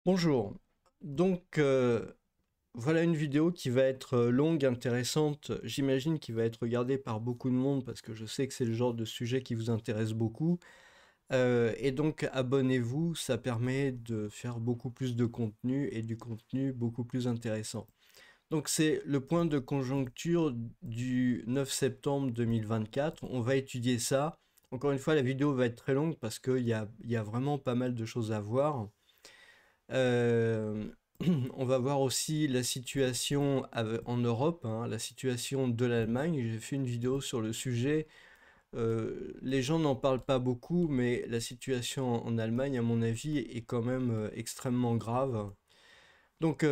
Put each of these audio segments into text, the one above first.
Bonjour, donc voilà une vidéo qui va être longue, intéressante, j'imagine qui va être regardée par beaucoup de monde parce que je sais que c'est le genre de sujet qui vous intéresse beaucoup. Et donc abonnez-vous, ça permet de faire beaucoup plus de contenu et du contenu beaucoup plus intéressant. Donc c'est le point de conjoncture du 9 septembre 2024, on va étudier ça. Encore une fois, la vidéo va être très longue parce qu'il y a vraiment pas mal de choses à voir. Euh, on va voir aussi la situation en Europe, hein, la situation de l'Allemagne. J'ai fait une vidéo sur le sujet. Les gens n'en parlent pas beaucoup, mais la situation en Allemagne, à mon avis, est quand même extrêmement grave. Donc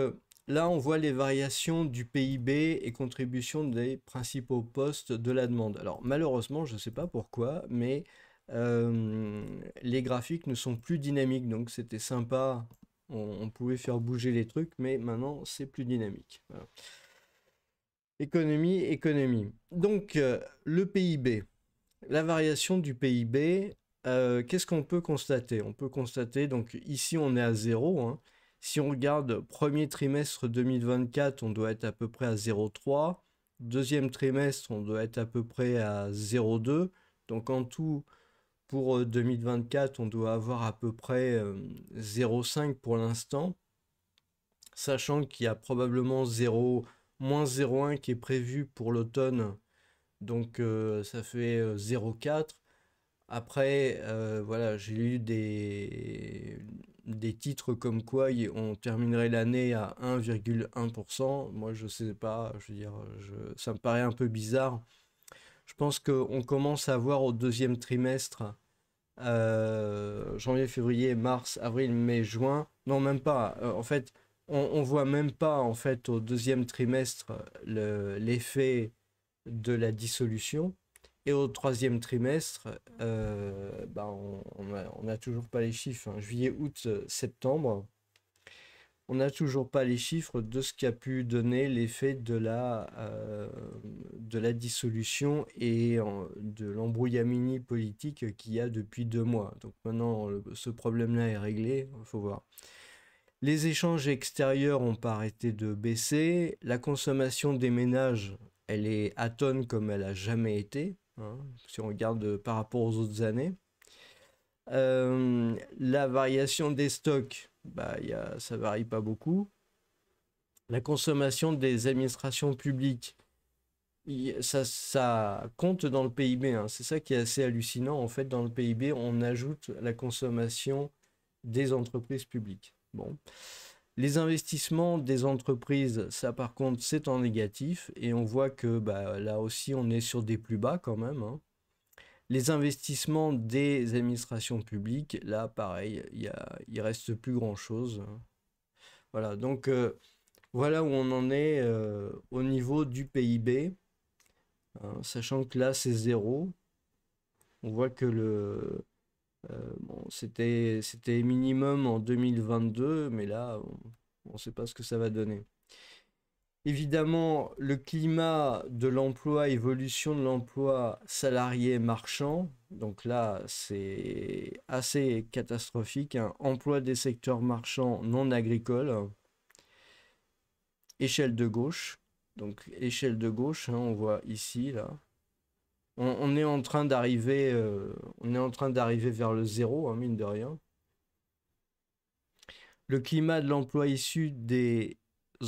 là, on voit les variations du PIB et contribution des principaux postes de la demande. Alors malheureusement, je ne sais pas pourquoi, mais les graphiques ne sont plus dynamiques. Donc c'était sympa, on pouvait faire bouger les trucs, mais maintenant c'est plus dynamique. Voilà. Économie, économie. Donc le PIB, la variation du PIB, qu'est-ce qu'on peut constater? On peut constater, donc ici on est à zéro, hein. Si on regarde premier trimestre 2024, on doit être à peu près à 0,3. Deuxième trimestre, on doit être à peu près à 0,2. Donc en tout, pour 2024, on doit avoir à peu près 0,5 pour l'instant, sachant qu'il y a probablement 0, moins 0,1 qui est prévu pour l'automne. Donc ça fait 0,4. Après, voilà, j'ai lu des titres comme quoi on terminerait l'année à 1,1%. Moi, je sais pas, je veux dire, ça me paraît un peu bizarre. Je pense qu'on commence à voir au deuxième trimestre, janvier, février, mars, avril, mai, juin. Non, même pas. En fait, on voit même pas, en fait, au deuxième trimestre, l'effet de la dissolution. Et au troisième trimestre, bah, on a toujours pas les chiffres, hein. Juillet, août, septembre, on n'a toujours pas les chiffres de ce qu'a pu donner l'effet de la dissolution et de l'embrouillamini politique qu'il y a depuis 2 mois. Donc maintenant, ce problème-là est réglé, il faut voir. Les échanges extérieurs n'ont pas arrêté de baisser. La consommation des ménages, elle est atone comme elle a jamais été, hein, si on regarde par rapport aux autres années. La variation des stocks, bah, ça varie pas beaucoup. La consommation des administrations publiques, ça compte dans le PIB, hein. C'est ça qui est assez hallucinant. En fait, dans le PIB, on ajoute la consommation des entreprises publiques. Bon. Les investissements des entreprises, ça par contre, c'est en négatif et on voit que bah, là aussi, on est sur des plus bas quand même, hein. Les investissements des administrations publiques, là pareil, il reste plus grand-chose, hein. Voilà, donc voilà où on en est au niveau du PIB, hein, sachant que là c'est zéro. On voit que bon, c'était minimum en 2022, mais là on ne sait pas ce que ça va donner. Évidemment, le climat de l'emploi, évolution de l'emploi salarié marchand, donc là c'est assez catastrophique, hein. Emploi des secteurs marchands non agricoles, échelle de gauche, donc échelle de gauche, hein, on voit ici, là. On est en train d'arriver vers le zéro, hein, mine de rien. Le climat de l'emploi issu des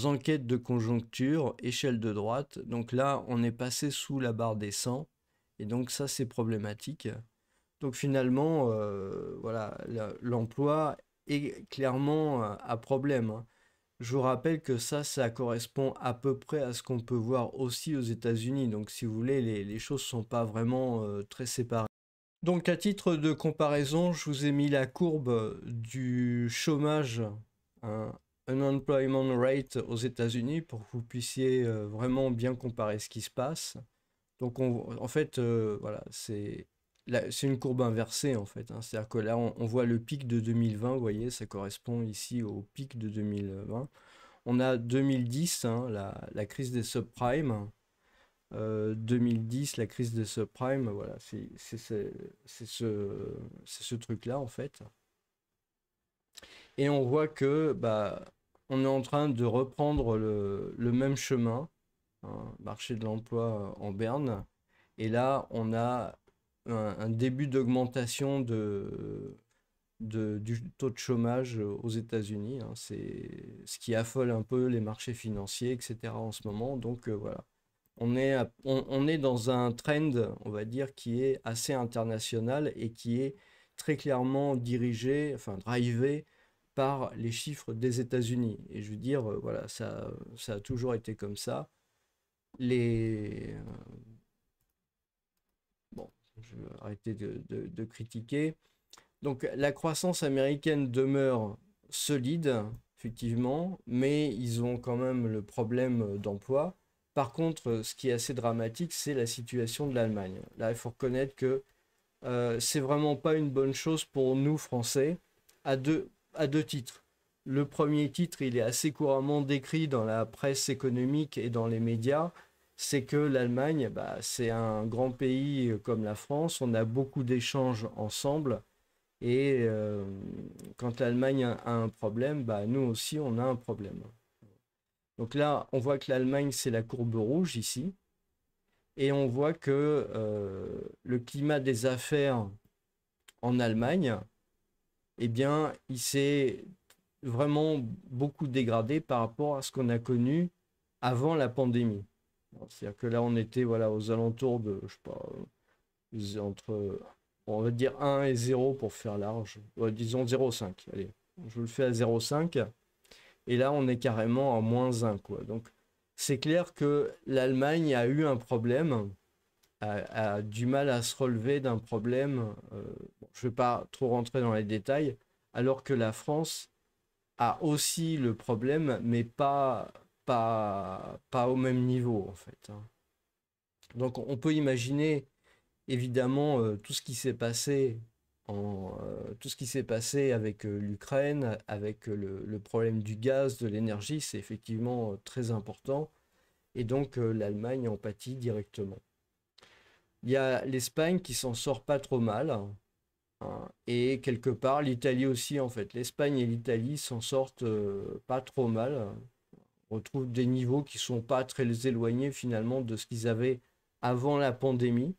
enquêtes de conjoncture, échelle de droite. Donc là, on est passé sous la barre des 100. Et donc ça, c'est problématique. Donc finalement, voilà, l'emploi est clairement à problème, hein. Je vous rappelle que ça correspond à peu près à ce qu'on peut voir aussi aux États-Unis. Donc si vous voulez, les choses ne sont pas vraiment très séparées. Donc à titre de comparaison, je vous ai mis la courbe du chômage, un unemployment rate aux États-Unis pour que vous puissiez vraiment bien comparer ce qui se passe. Donc en fait, voilà, c'est une courbe inversée en fait, hein. C'est-à-dire que là, on voit le pic de 2020, vous voyez, ça correspond ici au pic de 2020. On a 2010, hein, la crise des subprimes. 2010, la crise des subprimes, voilà, c'est ce truc-là en fait. Et on voit que bah, on est en train de reprendre le même chemin, hein, marché de l'emploi en berne. Et là, on a un début d'augmentation du taux de chômage aux États-Unis, hein. C'est ce qui affole un peu les marchés financiers, etc. en ce moment. Donc voilà, on est dans un trend, on va dire, qui est assez international et qui est très clairement dirigé, enfin drivé par les chiffres des États-Unis. Et je veux dire, voilà, ça a toujours été comme ça. Les, bon, je vais arrêter de critiquer. Donc la croissance américaine demeure solide, effectivement, mais ils ont quand même le problème d'emploi. Par contre, ce qui est assez dramatique, c'est la situation de l'Allemagne. Là, il faut reconnaître que c'est vraiment pas une bonne chose pour nous, Français, à deux titres. Le premier titre, il est assez couramment décrit dans la presse économique et dans les médias, c'est que l'Allemagne, bah, c'est un grand pays comme la France, on a beaucoup d'échanges ensemble, et quand l'Allemagne a un problème, bah, nous aussi, on a un problème. Donc là, on voit que l'Allemagne, c'est la courbe rouge ici. Et on voit que le climat des affaires en Allemagne, eh bien, il s'est vraiment beaucoup dégradé par rapport à ce qu'on a connu avant la pandémie. C'est-à-dire que là, on était voilà, aux alentours de, je sais pas, entre, on va dire 1 et 0 pour faire large. Ouais, disons 0,5. Allez, je le fais à 0,5. Et là, on est carrément à -1, quoi. Donc, c'est clair que l'Allemagne a eu un problème, a du mal à se relever d'un problème. Bon, je ne vais pas trop rentrer dans les détails, alors que la France a aussi le problème, mais pas au même niveau, en fait, hein. Donc, on peut imaginer évidemment tout ce qui s'est passé tout ce qui s'est passé avec l'Ukraine, avec le problème du gaz, de l'énergie, c'est effectivement très important. Et donc l'Allemagne en pâtit directement. Il y a l'Espagne qui s'en sort pas trop mal, hein, et quelque part l'Italie aussi en fait. L'Espagne et l'Italie s'en sortent pas trop mal. On retrouve des niveaux qui sont pas très éloignés finalement de ce qu'ils avaient avant la pandémie.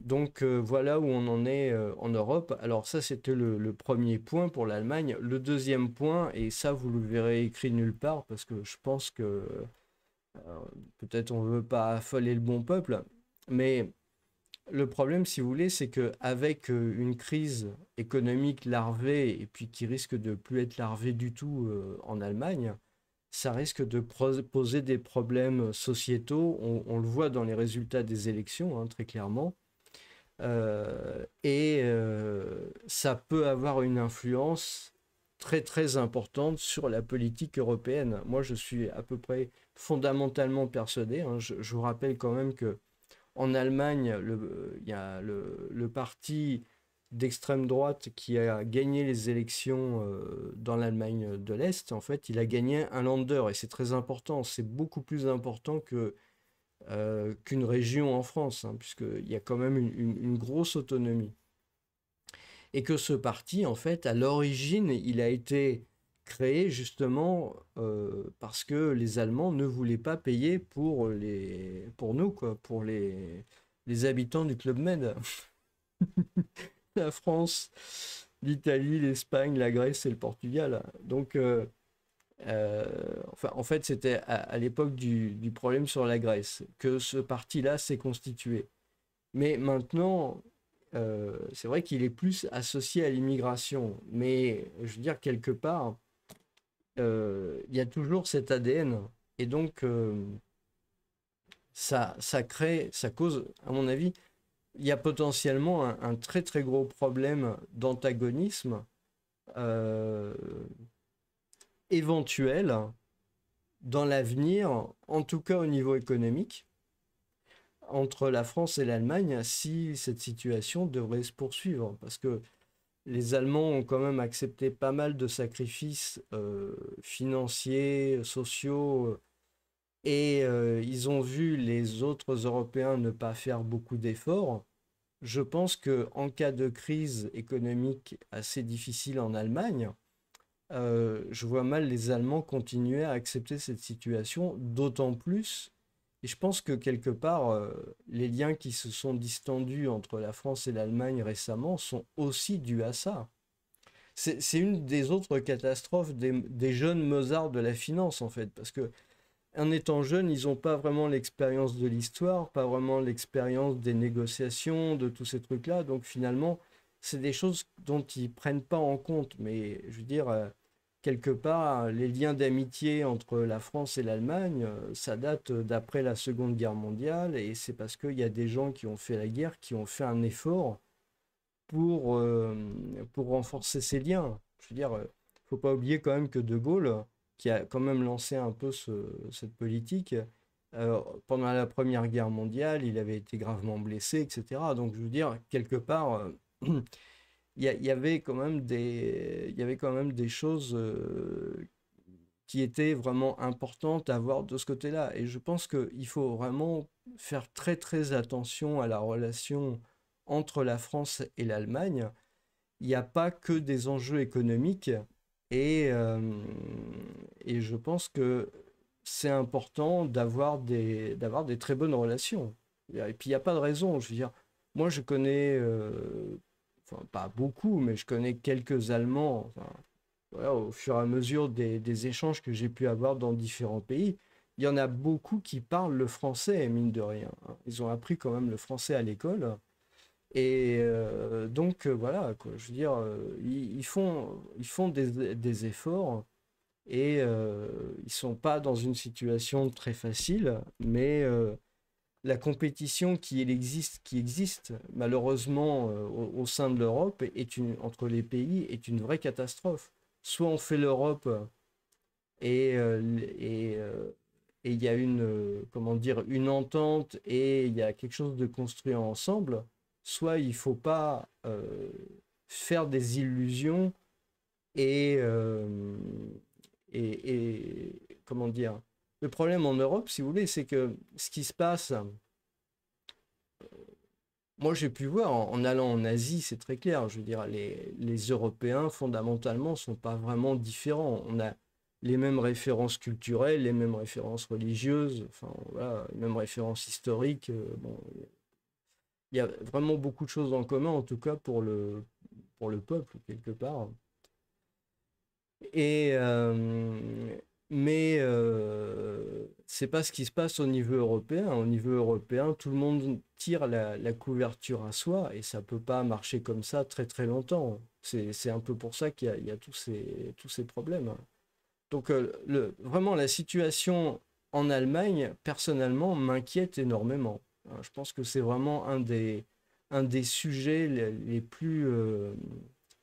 Donc voilà où on en est en Europe. Alors ça, c'était le premier point pour l'Allemagne. Le deuxième point, et ça, vous le verrez écrit nulle part, parce que je pense que peut-être on ne veut pas affoler le bon peuple, mais le problème, si vous voulez, c'est qu'avec une crise économique larvée, et puis qui risque de plus être larvée du tout en Allemagne, ça risque de poser des problèmes sociétaux. On le voit dans les résultats des élections, hein, très clairement. Ça peut avoir une influence très très importante sur la politique européenne. Moi, je suis à peu près fondamentalement persuadé, hein. Je vous rappelle quand même que en Allemagne, il y a le parti d'extrême droite qui a gagné les élections dans l'Allemagne de l'Est. En fait, il a gagné un Länder et c'est très important. C'est beaucoup plus important qu'une région en France, hein, puisqu'il y a quand même une grosse autonomie. Et que ce parti, en fait, à l'origine, il a été créé justement parce que les Allemands ne voulaient pas payer pour nous, quoi, pour les habitants du Club Med. La France, l'Italie, l'Espagne, la Grèce et le Portugal. Donc, euh, enfin, en fait, c'était à l'époque du problème sur la Grèce que ce parti-là s'est constitué. Mais maintenant, c'est vrai qu'il est plus associé à l'immigration. Mais je veux dire, quelque part, il y a toujours cet ADN. Et donc, ça crée, ça cause, à mon avis, il y a potentiellement un très très gros problème d'antagonisme euh, éventuel dans l'avenir, en tout cas au niveau économique, entre la France et l'Allemagne, si cette situation devrait se poursuivre. Parce que les Allemands ont quand même accepté pas mal de sacrifices financiers, sociaux, et ils ont vu les autres Européens ne pas faire beaucoup d'efforts. Je pense que en cas de crise économique assez difficile en Allemagne, je vois mal les Allemands continuer à accepter cette situation, d'autant plus, et je pense que quelque part, les liens qui se sont distendus entre la France et l'Allemagne récemment sont aussi dus à ça. C'est une des autres catastrophes des jeunes Mozart de la finance, en fait, parce que en étant jeunes, ils n'ont pas vraiment l'expérience de l'histoire, pas vraiment l'expérience des négociations, de tous ces trucs-là. Donc finalement, c'est des choses dont ils prennent pas en compte. Mais je veux dire, quelque part, les liens d'amitié entre la France et l'Allemagne, ça date d'après la Seconde Guerre mondiale. Et c'est parce qu'il y a des gens qui ont fait la guerre, qui ont fait un effort pour, euh, pour renforcer ces liens. Je veux dire, faut pas oublier quand même que De Gaulle, qui a quand même lancé un peu cette politique, pendant la Première Guerre mondiale, il avait été gravement blessé, etc. Donc, je veux dire, quelque part, il y avait quand même il y avait quand même des choses qui étaient vraiment importantes à voir de ce côté-là. Et je pense qu'il faut vraiment faire très très attention à la relation entre la France et l'Allemagne. Il n'y a pas que des enjeux économiques et, euh, et je pense que c'est important d'avoir des très bonnes relations. Et puis il n'y a pas de raison. Je veux dire, moi je connais, enfin pas beaucoup, mais je connais quelques Allemands. Enfin, voilà, au fur et à mesure des échanges que j'ai pu avoir dans différents pays, il y en a beaucoup qui parlent le français, mine de rien, hein. Ils ont appris quand même le français à l'école. Et donc, voilà, quoi. Je veux dire, ils font des efforts et ils sont pas dans une situation très facile, mais la compétition qui existe malheureusement au sein de l'Europe entre les pays est une vraie catastrophe. Soit on fait l'Europe et et il y a comment dire, une entente et il y a quelque chose de construit ensemble, soit il faut pas faire des illusions et, euh, comment dire. Le problème en Europe, si vous voulez, c'est que ce qui se passe, moi j'ai pu voir en allant en Asie, c'est très clair. Je veux dire, les Européens fondamentalement sont pas vraiment différents. On a les mêmes références culturelles, les mêmes références religieuses, enfin voilà, les mêmes références historiques. Bon, il y a vraiment beaucoup de choses en commun, en tout cas pour le peuple quelque part. Et mais c'est pas ce qui se passe au niveau européen. Au niveau européen, tout le monde tire la couverture à soi et ça peut pas marcher comme ça très très longtemps. C'est un peu pour ça il y a tous ces problèmes. Donc vraiment la situation en Allemagne, personnellement, m'inquiète énormément, hein. Je pense que c'est vraiment un des sujets les plus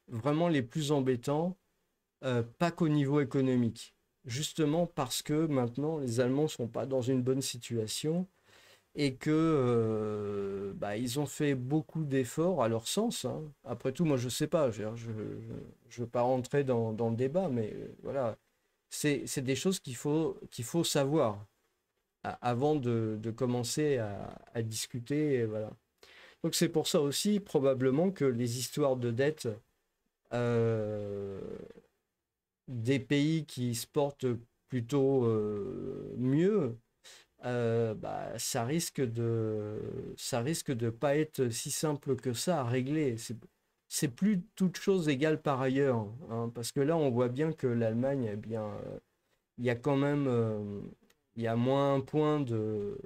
vraiment les plus embêtants, pas qu'au niveau économique. Justement parce que maintenant, les Allemands ne sont pas dans une bonne situation et que bah, ils ont fait beaucoup d'efforts à leur sens, hein. Après tout, moi, je sais pas, je veux pas rentrer dans le débat, mais voilà, c'est des choses qu'il faut savoir avant de commencer à discuter, et voilà. Donc c'est pour ça aussi, probablement, que les histoires de dette euh, des pays qui se portent plutôt mieux, bah, ça risque de pas être si simple que ça à régler. C'est plus toute chose égale par ailleurs, hein, parce que là, on voit bien que l'Allemagne, eh bien, il y a quand même, il y a moins un point de,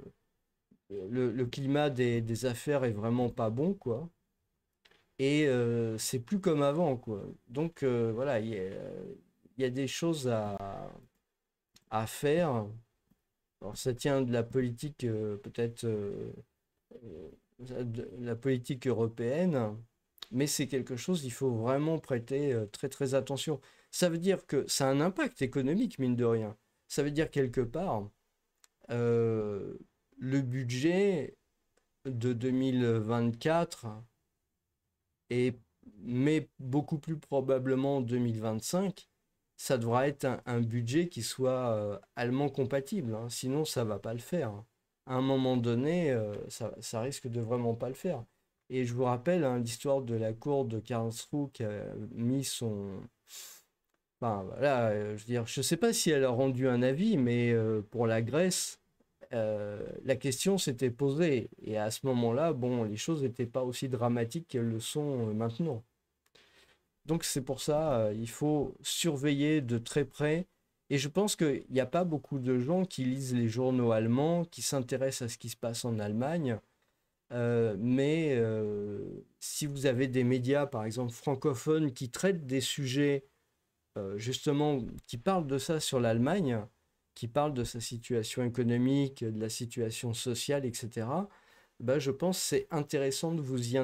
le climat des affaires est vraiment pas bon, quoi. Et c'est plus comme avant, quoi. Donc voilà, il y a des choses à faire. Alors ça tient de la politique, peut-être de la politique européenne, mais c'est quelque chose, il faut vraiment prêter très très attention. Ça veut dire que ça a un impact économique, mine de rien. Ça veut dire quelque part, euh, le budget de 2024 et mais beaucoup plus probablement 2025, ça devra être un budget qui soit allemand compatible, hein. Sinon ça va pas le faire, hein. À un moment donné, ça risque de vraiment pas le faire. Et je vous rappelle, hein, l'histoire de la cour de Karlsruhe qui a mis Enfin, voilà, je veux dire, je sais pas si elle a rendu un avis, mais pour la Grèce, la question s'était posée. Et à ce moment-là, bon, les choses n'étaient pas aussi dramatiques qu'elles le sont maintenant. Donc c'est pour ça, il faut surveiller de très près. Et je pense qu'il n'y a pas beaucoup de gens qui lisent les journaux allemands, qui s'intéressent à ce qui se passe en Allemagne. Mais si vous avez des médias, par exemple francophones, qui traitent des sujets justement qui parlent de ça sur l'Allemagne, qui parlent de sa situation économique, de la situation sociale, etc., ben, je pense que c'est intéressant de vous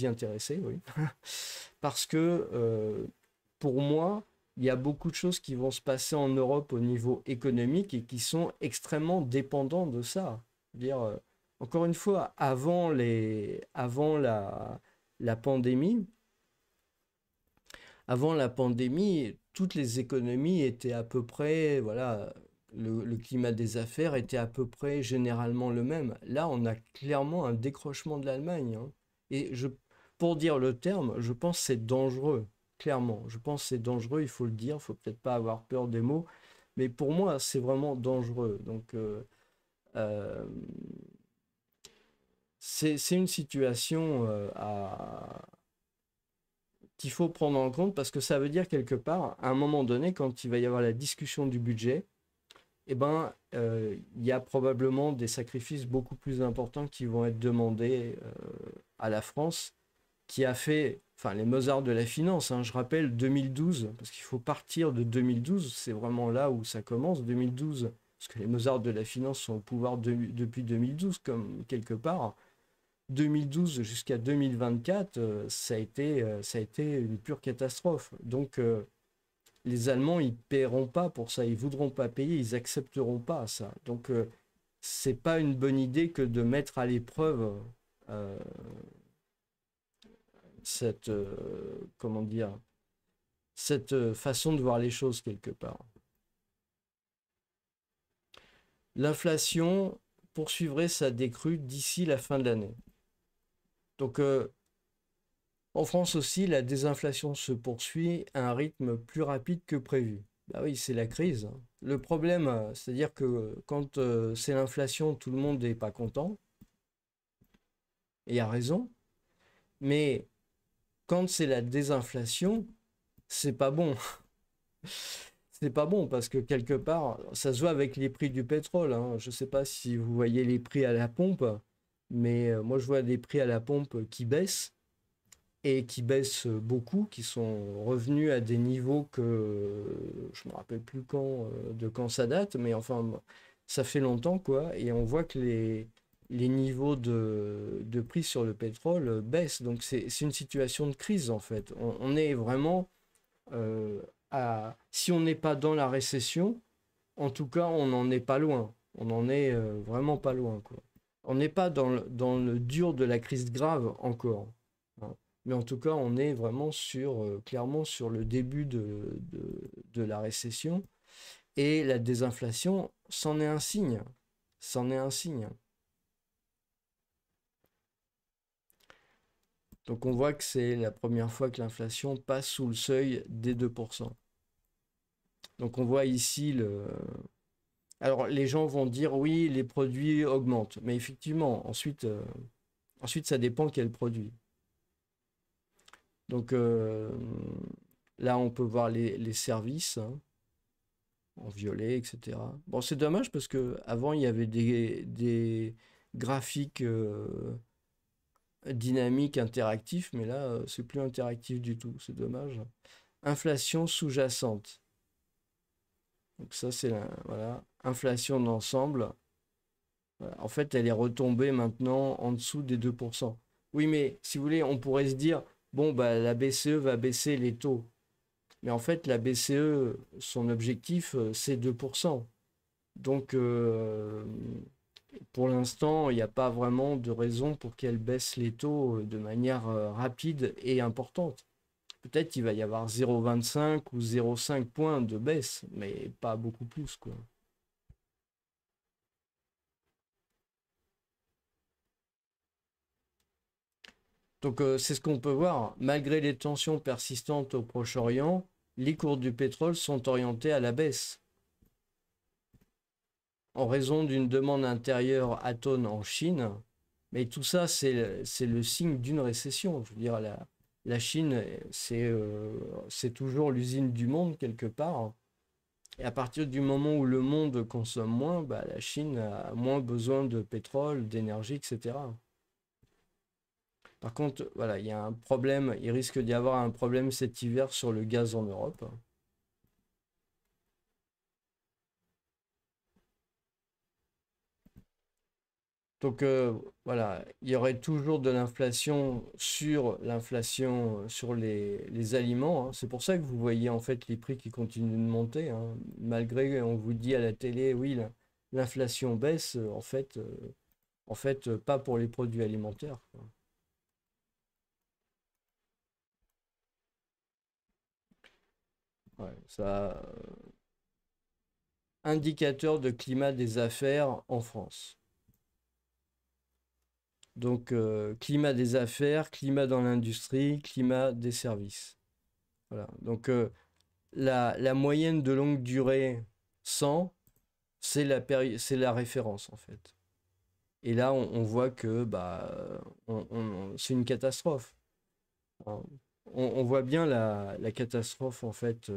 y intéresser, oui. Parce que pour moi, il y a beaucoup de choses qui vont se passer en Europe au niveau économique et qui sont extrêmement dépendants de ça. Dire, encore une fois, avant la pandémie, toutes les économies étaient à peu près, voilà, le climat des affaires était à peu près généralement le même. Là, on a clairement un décrochement de l'Allemagne, hein. Et pour dire le terme, je pense que c'est dangereux, clairement. Je pense que c'est dangereux, il faut le dire, il faut peut-être pas avoir peur des mots, mais pour moi, c'est vraiment dangereux. Donc, euh, c'est une situation qu'il faut prendre en compte parce que ça veut dire quelque part, à un moment donné, quand il va y avoir la discussion du budget, eh ben, il y a probablement des sacrifices beaucoup plus importants qui vont être demandés à la France, qui a fait, enfin, les Mozart de la finance, hein, je rappelle 2012, parce qu'il faut partir de 2012, c'est vraiment là où ça commence, 2012, parce que les Mozart de la finance sont au pouvoir depuis 2012, comme quelque part. 2012 jusqu'à 2024, ça a été une pure catastrophe. Donc, les Allemands, ils paieront pas pour ça, ils voudront pas payer, ils accepteront pas ça. Donc, c'est pas une bonne idée que de mettre à l'épreuve euh, cette, comment dire, cette façon de voir les choses quelque part. L'inflation poursuivrait sa décrue d'ici la fin de l'année. Donc, en France aussi, la désinflation se poursuit à un rythme plus rapide que prévu. Bah oui, c'est la crise. Le problème, c'est-à-dire que quand c'est l'inflation, tout le monde n'est pas content, et a raison, mais quand c'est la désinflation, c'est pas bon. C'est pas bon parce que quelque part, ça se voit avec les prix du pétrole, hein. Je ne sais pas si vous voyez les prix à la pompe, mais moi je vois des prix à la pompe qui baissent et qui baissent beaucoup, qui sont revenus à des niveaux que je me rappelle plus de quand ça date, mais enfin, ça fait longtemps, quoi. Et on voit que les niveaux de prix sur le pétrole baissent. Donc c'est une situation de crise, en fait. On est vraiment euh, si on n'est pas dans la récession, en tout cas, on n'en est pas loin. On n'en est vraiment pas loin, quoi. On n'est pas dans le dur de la crise grave encore, hein. Mais en tout cas, on est vraiment clairement sur le début de la récession. Et la désinflation, c'en est un signe. C'en est un signe. Donc on voit que c'est la première fois que l'inflation passe sous le seuil des 2%. Donc on voit ici Alors les gens vont dire oui, les produits augmentent. Mais effectivement, ensuite ça dépend quel produit. Donc là, on peut voir les services, hein, en violet, etc. Bon, c'est dommage parce que avant il y avait des graphiques dynamiques, interactifs, mais là, c'est plus interactif du tout. C'est dommage. Inflation sous-jacente. Donc ça, c'est la voilà, inflation d'ensemble. Voilà. En fait, elle est retombée maintenant en dessous des 2%. Oui, mais si vous voulez, on pourrait se dire, bon, bah, la BCE va baisser les taux. Mais en fait, la BCE, son objectif, c'est 2%. Donc, pour l'instant, il n'y a pas vraiment de raison pour qu'elle baisse les taux de manière rapide et importante. Peut-être qu'il va y avoir 0,25 ou 0,5 points de baisse, mais pas beaucoup plus, quoi. Donc, c'est ce qu'on peut voir. Malgré les tensions persistantes au Proche-Orient, les cours du pétrole sont orientés à la baisse en raison d'une demande intérieure atone en Chine. Mais tout ça, c'est le signe d'une récession. Je veux dire, la Chine, c'est toujours l'usine du monde quelque part. Et à partir du moment où le monde consomme moins, bah, la Chine a moins besoin de pétrole, d'énergie, etc. Par contre, voilà, il y a un problème, il risque d'y avoir un problème cet hiver sur le gaz en Europe. Donc voilà, il y aurait toujours de l'inflation sur les aliments, hein. C'est pour ça que vous voyez en fait les prix qui continuent de monter, hein. Malgré on vous dit à la télé, oui, l'inflation baisse, pas pour les produits alimentaires, quoi. Ouais, ça, indicateur de climat des affaires en France. Donc climat des affaires, climat dans l'industrie, climat des services. Voilà. Donc la moyenne de longue durée 100, c'est la référence en fait. Et là, on voit que bah, c'est une catastrophe, hein. On voit bien la catastrophe en fait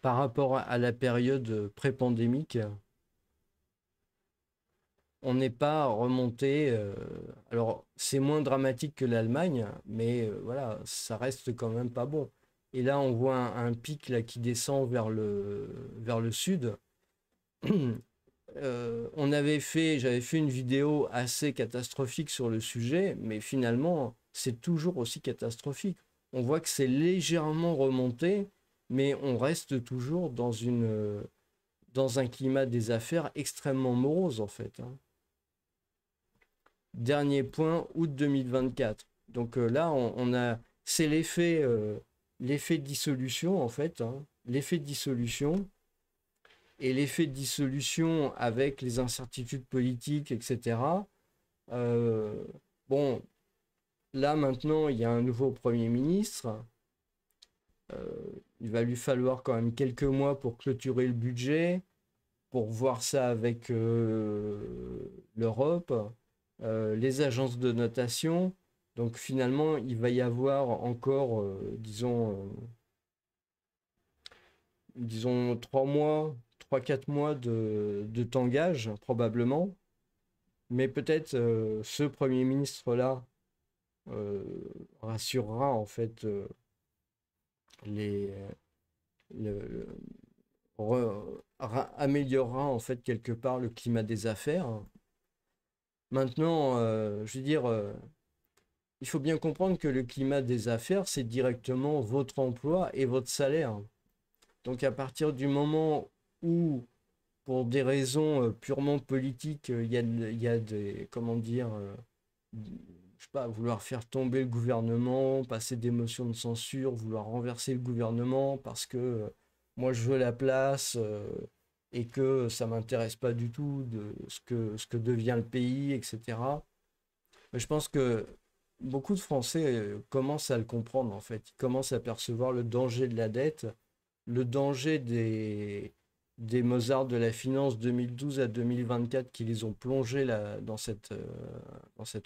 par rapport à la période pré-pandémique. On n'est pas remonté. Alors, c'est moins dramatique que l'Allemagne, mais voilà, ça reste quand même pas bon. Et là, on voit un pic là, qui descend vers le sud. J'avais fait une vidéo assez catastrophique sur le sujet, mais finalement, c'est toujours aussi catastrophique. On voit que c'est légèrement remonté, mais on reste toujours dans un climat des affaires extrêmement morose, en fait, hein. Dernier point, août 2024. Donc là, c'est l'effet dissolution, en fait, hein. L'effet dissolution. Et l'effet de dissolution avec les incertitudes politiques, etc. Euh, bon, là maintenant, il y a un nouveau Premier ministre. Il va lui falloir quand même quelques mois pour clôturer le budget, pour voir ça avec l'Europe, les agences de notation. Donc finalement, il va y avoir encore, disons 3 mois, 3-4 mois de tangage, probablement. Mais peut-être ce Premier ministre-là euh, rassurera en fait les, améliorera en fait quelque part le climat des affaires. Maintenant, je veux dire, il faut bien comprendre que le climat des affaires, c'est directement votre emploi et votre salaire. Donc à partir du moment où, pour des raisons purement politiques, il y a des, comment dire, je sais pas, vouloir faire tomber le gouvernement, passer des motions de censure, vouloir renverser le gouvernement parce que moi je veux la place et que ça m'intéresse pas du tout de ce que devient le pays, etc. Mais je pense que beaucoup de Français commencent à le comprendre en fait. Ils commencent à percevoir le danger de la dette, le danger des Mozart de la finance 2012 à 2024 qui les ont plongés là, dans cet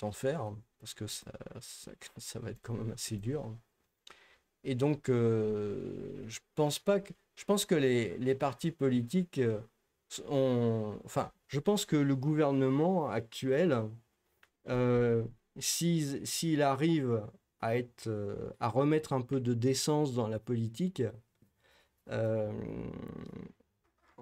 enfer, hein, parce que ça va être quand même assez dur. Et donc, je pense pas que, je pense que les partis politiques enfin, je pense que le gouvernement actuel, euh, s'il arrive à remettre un peu de décence dans la politique, euh,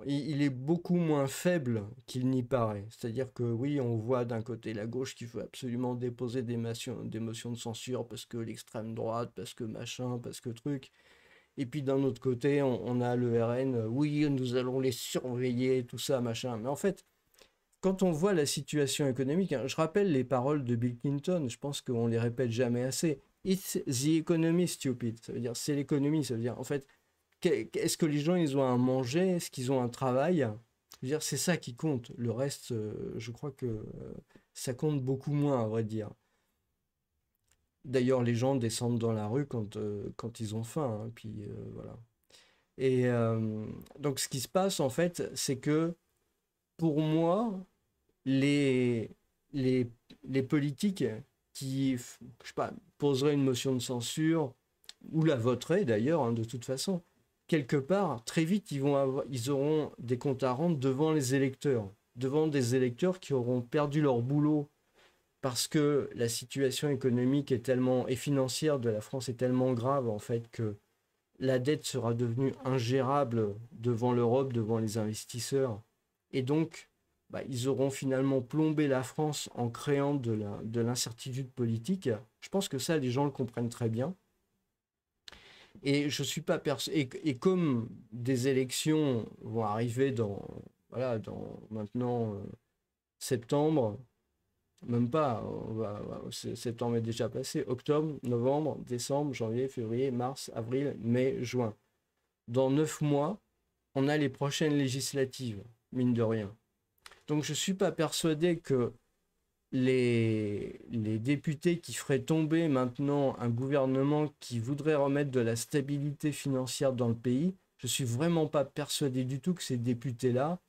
il est beaucoup moins faible qu'il n'y paraît. C'est-à-dire que oui, on voit d'un côté la gauche qui veut absolument déposer des motions de censure parce que l'extrême droite, parce que machin, parce que truc. Et puis d'un autre côté, on a le RN, oui, nous allons les surveiller, tout ça, machin. Mais en fait, quand on voit la situation économique, hein, je rappelle les paroles de Bill Clinton, je pense qu'on les répète jamais assez. It's the economy, stupid. Ça veut dire, c'est l'économie, ça veut dire, en fait, est-ce que les gens, ils ont à manger? Est-ce qu'ils ont un travail? Je veux dire, c'est ça qui compte. Le reste, je crois que ça compte beaucoup moins, à vrai dire. D'ailleurs, les gens descendent dans la rue quand ils ont faim, hein, puis voilà. Et donc, ce qui se passe, en fait, c'est que pour moi, les, les, les politiques qui, je sais pas, poseraient une motion de censure, ou la voteraient d'ailleurs, hein, de toute façon, quelque part, très vite, ils auront des comptes à rendre devant des électeurs qui auront perdu leur boulot parce que la situation économique est tellement, et financière de la France est tellement grave, en fait, que la dette sera devenue ingérable devant l'Europe, devant les investisseurs. Et donc, bah, ils auront finalement plombé la France en créant de l'incertitude politique. Je pense que ça, les gens le comprennent très bien. Et je suis pas et comme des élections vont arriver voilà, dans maintenant septembre, même pas, septembre est déjà passé, octobre, novembre, décembre, janvier, février, mars, avril, mai, juin. Dans 9 mois, on a les prochaines législatives, mine de rien. Donc je ne suis pas persuadé que les députés qui feraient tomber maintenant un gouvernement qui voudrait remettre de la stabilité financière dans le pays, je ne suis vraiment pas persuadé du tout que ces députés-là,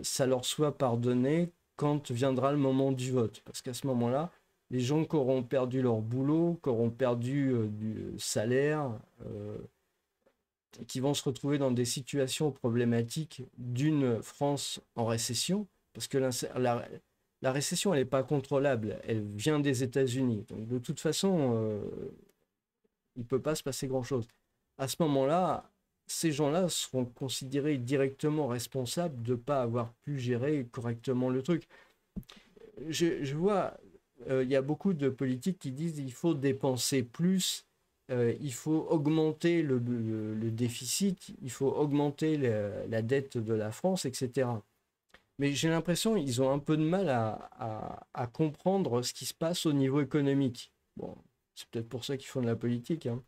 ça leur soit pardonné quand viendra le moment du vote. Parce qu'à ce moment-là, les gens qui auront perdu leur boulot, qui auront perdu du salaire, qui vont se retrouver dans des situations problématiques d'une France en récession, parce que la récession, elle n'est pas contrôlable, elle vient des États-Unis. Donc de toute façon, il ne peut pas se passer grand-chose. À ce moment-là, ces gens-là seront considérés directement responsables de ne pas avoir pu gérer correctement le truc. Je vois, il y a beaucoup de politiques qui disent qu'il faut dépenser plus, il faut augmenter le déficit, il faut augmenter la dette de la France, etc. Mais j'ai l'impression qu'ils ont un peu de mal à comprendre ce qui se passe au niveau économique. Bon, c'est peut-être pour ça qu'ils font de la politique, hein.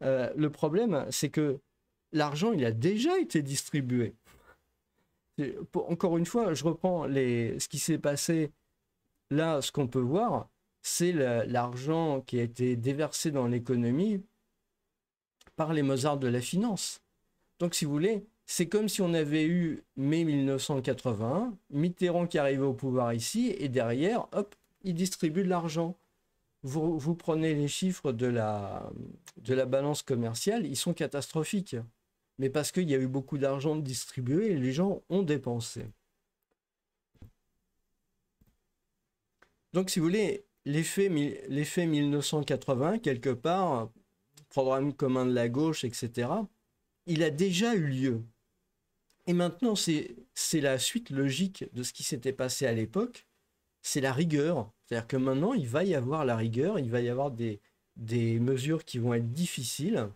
Le problème, c'est que l'argent, il a déjà été distribué. Encore une fois, je reprends ce qui s'est passé là, ce qu'on peut voir, c'est l'argent qui a été déversé dans l'économie par les Mozart de la finance. Donc, si vous voulez, c'est comme si on avait eu mai 1981, Mitterrand qui arrivait au pouvoir ici, et derrière, hop, il distribue de l'argent. Vous prenez les chiffres de la balance commerciale, ils sont catastrophiques. Mais parce qu'il y a eu beaucoup d'argent distribué, les gens ont dépensé. Donc, si vous voulez, l'effet 1980, quelque part, programme commun de la gauche, etc., il a déjà eu lieu. Et maintenant, c'est la suite logique de ce qui s'était passé à l'époque, c'est la rigueur. C'est-à-dire que maintenant, il va y avoir la rigueur, il va y avoir des mesures qui vont être difficiles.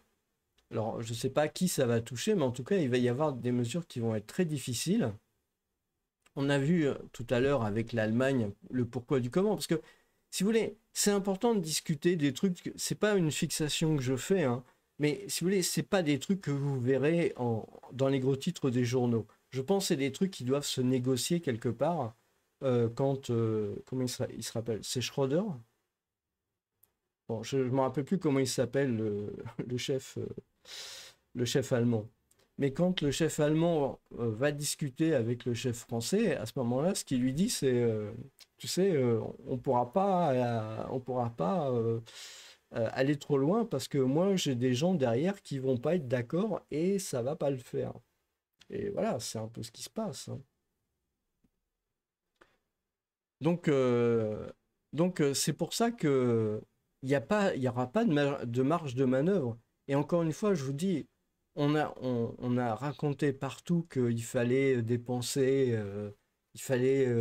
Alors, je ne sais pas qui ça va toucher, mais en tout cas, il va y avoir des mesures qui vont être très difficiles. On a vu tout à l'heure avec l'Allemagne le pourquoi du comment, parce que si vous voulez, c'est important de discuter des trucs, c'est pas une fixation que je fais, hein, mais si vous voulez, c'est pas des trucs que vous verrez dans les gros titres des journaux. Je pense que c'est des trucs qui doivent se négocier quelque part quand, comment il se rappelle? C'est Schröder? Bon, je ne me rappelle plus comment il s'appelle, le chef, le chef allemand. Mais quand le chef allemand va discuter avec le chef français, à ce moment-là, ce qu'il lui dit, c'est, tu sais, on pourra pas aller trop loin parce que moi, j'ai des gens derrière qui vont pas être d'accord et ça va pas le faire. Et voilà, c'est un peu ce qui se passe, hein. Donc, c'est pour ça que il y aura pas de marge de manœuvre. Et encore une fois, je vous dis, on a raconté partout qu'il fallait dépenser, il fallait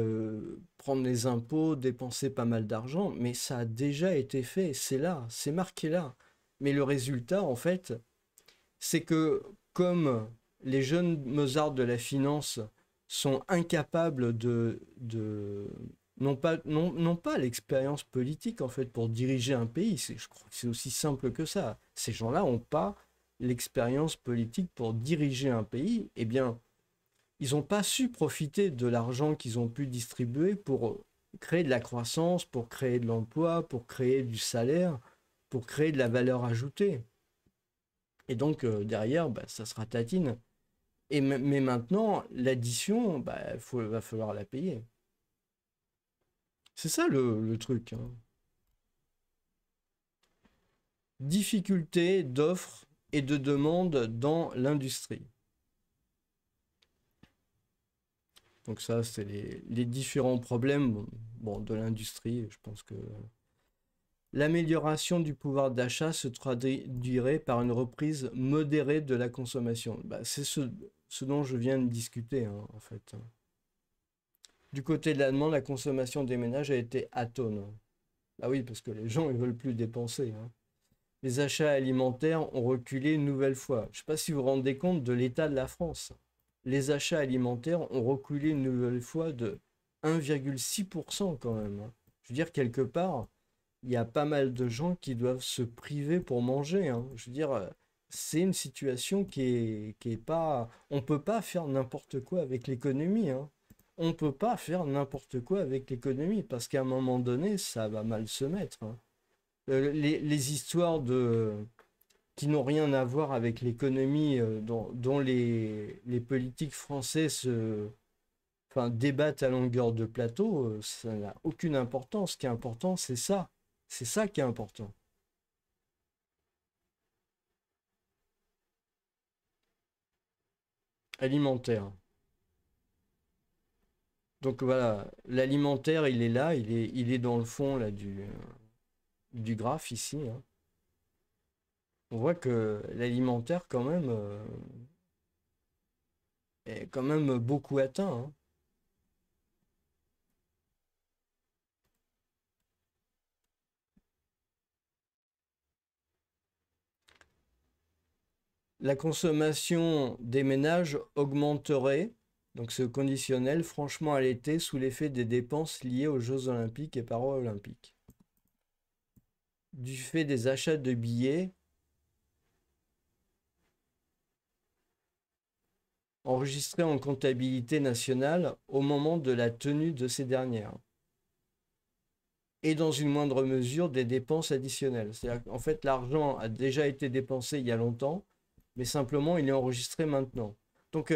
prendre les impôts, dépenser pas mal d'argent, mais ça a déjà été fait, c'est là, c'est marqué là. Mais le résultat, en fait, c'est que comme les jeunes Mozart de la finance sont incapables n'ont pas l'expérience politique en fait pour diriger un pays, je crois que c'est aussi simple que ça. Ces gens-là n'ont pas l'expérience politique pour diriger un pays, eh bien, ils n'ont pas su profiter de l'argent qu'ils ont pu distribuer pour créer de la croissance, pour créer de l'emploi, pour créer du salaire, pour créer de la valeur ajoutée. Et donc, derrière, bah, ça se ratatine. Mais maintenant, l'addition, bah, va falloir la payer. C'est ça le truc, hein. Difficulté d'offre et de demande dans l'industrie. Donc ça, c'est les différents problèmes bon, de l'industrie. Je pense que l'amélioration du pouvoir d'achat se traduirait par une reprise modérée de la consommation. Bah, c'est ce dont je viens de discuter, hein, en fait. Du côté de la demande, la consommation des ménages a été atone. Ah oui, parce que les gens ne veulent plus dépenser, hein. Les achats alimentaires ont reculé une nouvelle fois. Je ne sais pas si vous vous rendez compte de l'état de la France. Les achats alimentaires ont reculé une nouvelle fois de 1,6% quand même, hein. Je veux dire, quelque part, il y a pas mal de gens qui doivent se priver pour manger, hein. Je veux dire, c'est une situation qui est pas... On ne peut pas faire n'importe quoi avec l'économie, hein. On ne peut pas faire n'importe quoi avec l'économie parce qu'à un moment donné, ça va mal se mettre, hein. Les histoires qui n'ont rien à voir avec l'économie, dont les politiques français enfin, débattent à longueur de plateau, ça n'a aucune importance. Ce qui est important, c'est ça. C'est ça qui est important. Alimentaire. Donc voilà, l'alimentaire, il est là, il est dans le fond là, du graphe ici, hein. On voit que l'alimentaire, quand même, est quand même beaucoup atteint, hein. La consommation des ménages augmenterait, donc c'est conditionnel, franchement à l'été sous l'effet des dépenses liées aux Jeux olympiques et paralympiques. Du fait des achats de billets enregistrés en comptabilité nationale au moment de la tenue de ces dernières. Et dans une moindre mesure des dépenses additionnelles. C'est-à-dire qu'en fait, l'argent a déjà été dépensé il y a longtemps, mais simplement il est enregistré maintenant. Donc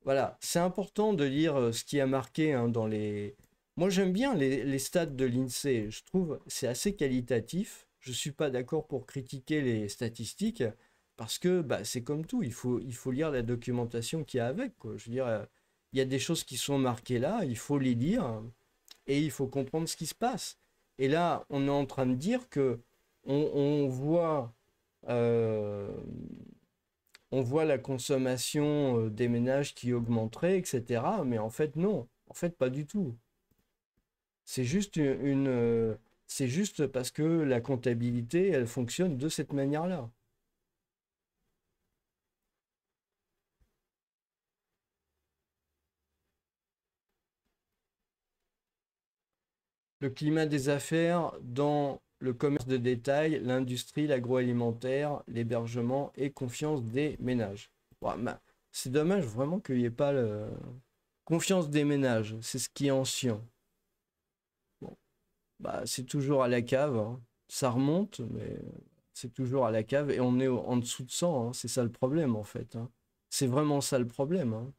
voilà, c'est important de lire ce qui a marqué, hein, dans les... Moi j'aime bien les stats de l'INSEE, je trouve c'est assez qualitatif. Je ne suis pas d'accord pour critiquer les statistiques, parce que bah, c'est comme tout, il faut lire la documentation qu'il y a avec, quoi. Je veux dire, il y a des choses qui sont marquées là, il faut les lire, et il faut comprendre ce qui se passe. Et là, on est en train de dire que on voit, euh, on voit la consommation des ménages qui augmenterait, etc. Mais en fait, non. En fait, pas du tout. C'est juste c'est juste parce que la comptabilité, elle fonctionne de cette manière-là. Le climat des affaires dans le commerce de détail, l'industrie, l'agroalimentaire, l'hébergement et confiance des ménages. Bon, bah, c'est dommage vraiment qu'il n'y ait pas le confiance des ménages. C'est ce qui est ancien. Bon, bah, c'est toujours à la cave, hein. Ça remonte, mais c'est toujours à la cave et on est en dessous de 100, hein. C'est ça le problème en fait, hein. C'est vraiment ça le problème, hein.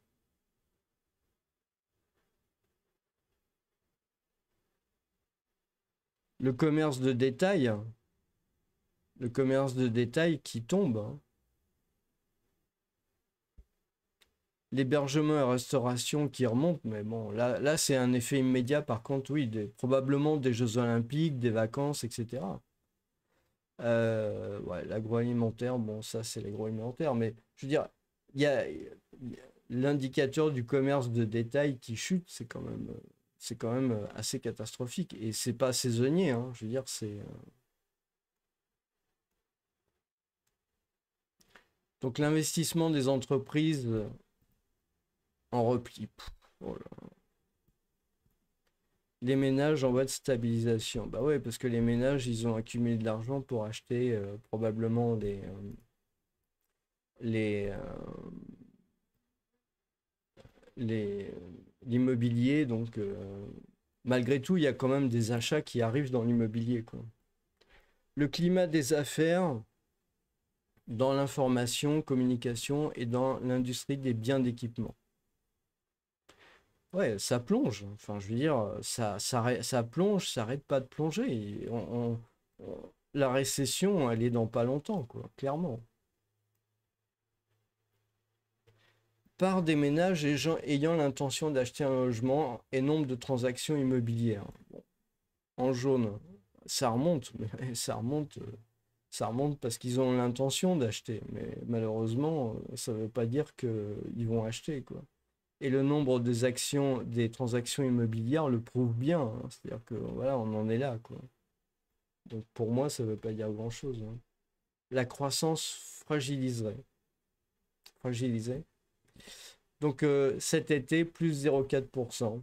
Le commerce de détail, le commerce de détail qui tombe, hein. L'hébergement et restauration qui remontent, mais bon, là c'est un effet immédiat, par contre, oui, probablement des Jeux Olympiques, des vacances, etc. Ouais, l'agroalimentaire, bon, ça c'est l'agroalimentaire, mais je veux dire, il y a l'indicateur du commerce de détail qui chute, c'est quand même assez catastrophique, et c'est pas saisonnier, hein, je veux dire, c'est... Donc l'investissement des entreprises en repli. Oh là. Les ménages en voie de stabilisation. Bah ouais, parce que les ménages, ils ont accumulé de l'argent pour acheter probablement les, euh, les, l'immobilier. Donc, malgré tout, il y a quand même des achats qui arrivent dans l'immobilier, quoi. Le climat des affaires dans l'information, communication et dans l'industrie des biens d'équipement. Ouais, ça plonge. Enfin, je veux dire, ça plonge, ça arrête pas de plonger. La récession, elle est dans pas longtemps, quoi, clairement. Par des ménages et gens ayant l'intention d'acheter un logement et nombre de transactions immobilières. En jaune, ça remonte, mais ça remonte parce qu'ils ont l'intention d'acheter. Mais malheureusement, ça ne veut pas dire qu'ils vont acheter, quoi. Et le nombre des actions, des transactions immobilières le prouve bien, hein. C'est-à-dire que voilà, on en est là, quoi. Donc pour moi, ça ne veut pas dire grand-chose, hein. La croissance fragiliserait. Fragilisée. Donc cet été, plus 0,4%.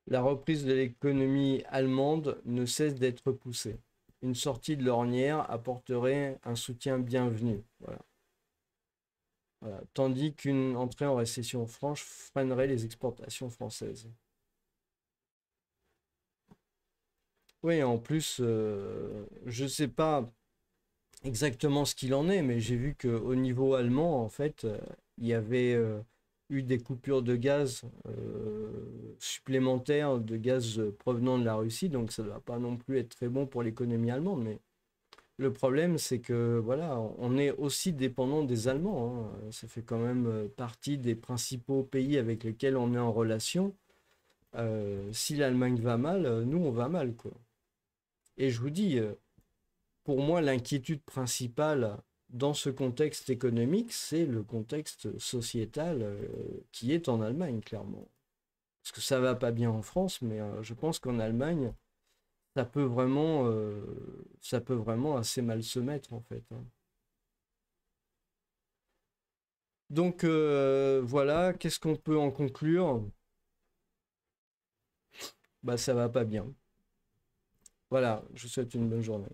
La reprise de l'économie allemande ne cesse d'être poussée. Une sortie de l'ornière apporterait un soutien bienvenu. Voilà. Voilà. Tandis qu'une entrée en récession franche freinerait les exportations françaises. Oui, en plus, je ne sais pas exactement ce qu'il en est, mais j'ai vu qu'au niveau allemand, en fait, il y avait eu des coupures de gaz supplémentaires, de gaz provenant de la Russie, donc ça ne va pas non plus être très bon pour l'économie allemande, mais le problème, c'est que voilà, on est aussi dépendant des Allemands, hein. Ça fait quand même partie des principaux pays avec lesquels on est en relation. Si l'Allemagne va mal, nous, on va mal, quoi. Et je vous dis, pour moi, l'inquiétude principale dans ce contexte économique, c'est le contexte sociétal qui est en Allemagne, clairement. Parce que ça va pas bien en France, mais je pense qu'en Allemagne, ça peut vraiment assez mal se mettre, en fait, hein. Donc voilà, qu'est-ce qu'on peut en conclure? Bah ça va pas bien. Voilà, je vous souhaite une bonne journée.